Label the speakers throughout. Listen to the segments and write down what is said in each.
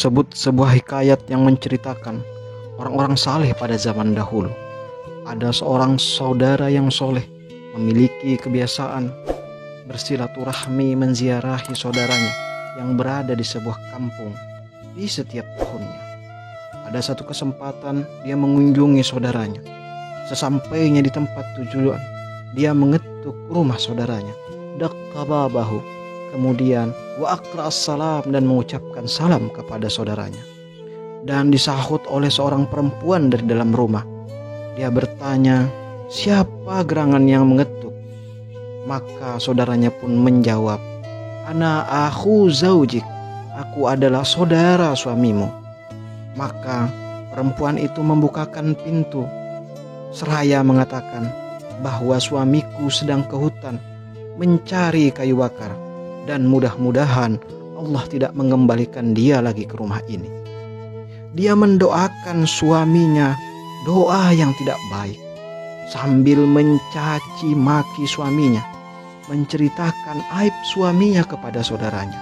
Speaker 1: tersebut sebuah hikayat yang menceritakan orang-orang saleh pada zaman dahulu. Ada seorang saudara yang soleh memiliki kebiasaan bersilaturahmi menziarahi saudaranya yang berada di sebuah kampung di setiap tahunnya. Pada satu kesempatan dia mengunjungi saudaranya. Sesampainya di tempat tujuan, dia mengetuk rumah saudaranya. Daqqa babahu. Kemudian wa aqra as-salam dan mengucapkan salam kepada saudaranya. Dan disahut oleh seorang perempuan dari dalam rumah. Dia bertanya, siapa gerangan yang mengetuk? Maka saudaranya pun menjawab, ana akhu zaujik, aku adalah saudara suamimu. Maka perempuan itu membukakan pintu seraya mengatakan bahwa suamiku sedang ke hutan mencari kayu bakar dan mudah-mudahan Allah tidak mengembalikan dia lagi ke rumah ini. Dia mendoakan suaminya doa yang tidak baik sambil mencaci maki suaminya, menceritakan aib suaminya kepada saudaranya.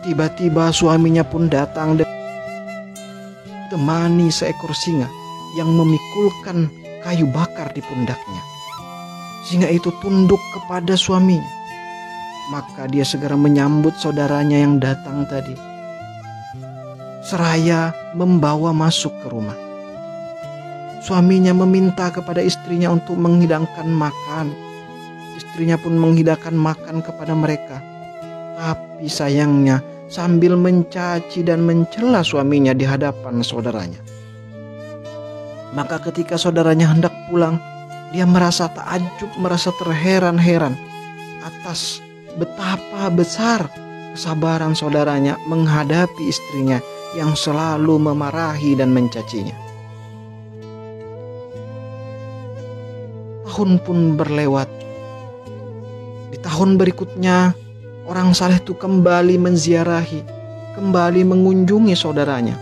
Speaker 1: Tiba-tiba suaminya pun datang ditemani seekor singa yang memikulkan kayu bakar di pundaknya. Singa itu tunduk kepada suaminya. Maka dia segera menyambut saudaranya yang datang tadi, seraya membawa masuk ke rumah. Suaminya meminta kepada istrinya untuk menghidangkan makan. Istrinya pun menghidangkan makan kepada mereka. Tapi sayangnya sambil mencaci dan mencela suaminya di hadapan saudaranya. Maka ketika saudaranya hendak pulang, dia merasa takjub, merasa terheran-heran atas betapa besar kesabaran saudaranya menghadapi istrinya yang selalu memarahi dan mencacinya. Tahun pun berlewat. Di tahun berikutnya, orang saleh itu kembali menziarahi, kembali mengunjungi saudaranya.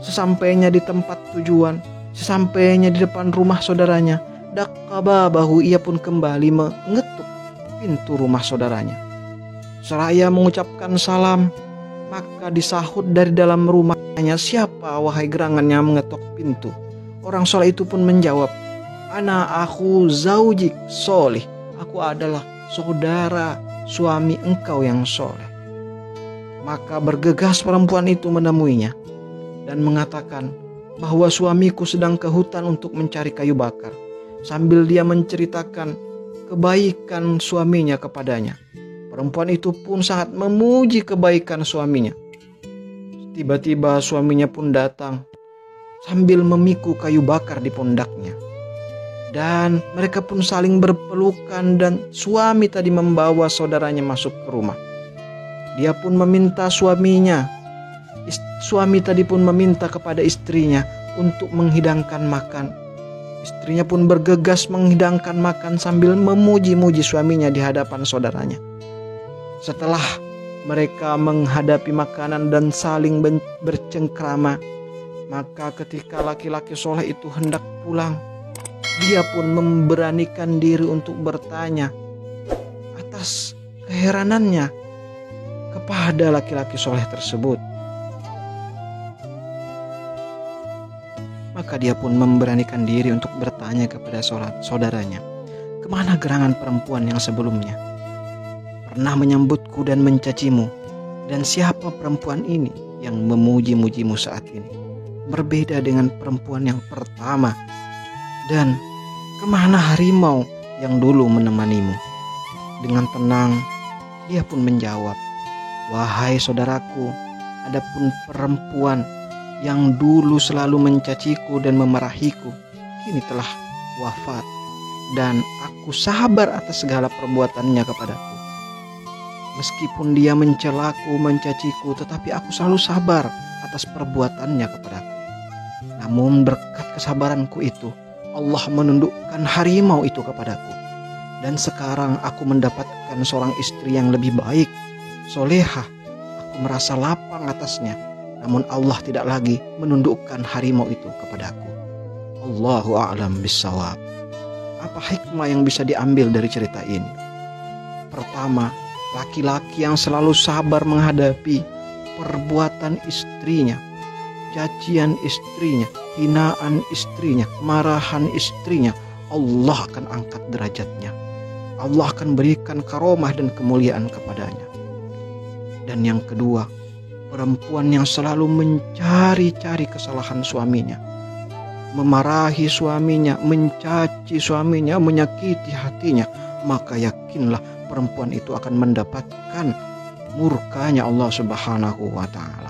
Speaker 1: Sesampainya di tempat tujuan, sesampainya di depan rumah saudaranya, daqqa babahu, ia pun kembali mengetuk pintu rumah saudaranya. Seraya mengucapkan salam, maka disahut dari dalam rumahnya, siapa wahai gerangan yang mengetuk pintu? Orang soleh itu pun menjawab, ana akhu zaujik solih, aku adalah saudara suami engkau yang soleh. Maka bergegas perempuan itu menemuinya dan mengatakan bahwa suamiku sedang ke hutan untuk mencari kayu bakar, sambil dia menceritakan kebaikan suaminya kepadanya. Perempuan itu pun sangat memuji kebaikan suaminya. Tiba-tiba suaminya pun datang sambil memikul kayu bakar di pundaknya. Dan mereka pun saling berpelukan dan suami tadi membawa saudaranya masuk ke rumah. Dia pun meminta suaminya. Suami tadi pun meminta kepada istrinya untuk menghidangkan makan. Istrinya pun bergegas menghidangkan makan sambil memuji-muji suaminya di hadapan saudaranya. Setelah mereka menghadapi makanan dan saling bercengkrama, maka ketika laki-laki soleh itu hendak pulang, dia pun memberanikan diri untuk bertanya atas keheranannya kepada laki-laki soleh tersebut. Maka dia pun memberanikan diri untuk bertanya kepada saudaranya, kemana gerangan perempuan yang sebelumnya? Pernah menyambutku dan mencacimu, dan siapa perempuan ini yang memuji-mujimu saat ini? Berbeda dengan perempuan yang pertama. Dan kemana harimau yang dulu menemanimu? Dengan tenang, dia pun menjawab, wahai saudaraku, adapun perempuan yang dulu selalu mencaciku dan memarahiku, kini telah wafat, dan aku sabar atas segala perbuatannya kepadaku. Meskipun dia mencelaku, mencaciku, tetapi aku selalu sabar atas perbuatannya kepadaku. Namun berkat kesabaranku itu, Allah menundukkan harimau itu kepadaku. Dan sekarang aku mendapatkan seorang istri yang lebih baik, solehah. Aku merasa lapang atasnya. Namun Allah tidak lagi menundukkan harimau itu kepadaku. Allahu a'lam bissawab. Apa hikmah yang bisa diambil dari cerita ini? Pertama, laki-laki yang selalu sabar menghadapi perbuatan istrinya, cacian istrinya, hinaan istrinya, marahan istrinya, Allah akan angkat derajatnya. Allah akan berikan karomah dan kemuliaan kepadanya. Dan yang kedua, perempuan yang selalu mencari-cari kesalahan suaminya, memarahi suaminya, mencaci suaminya, menyakiti hatinya, maka yakinlah perempuan itu akan mendapatkan murkanya Allah Subhanahu wa ta'ala.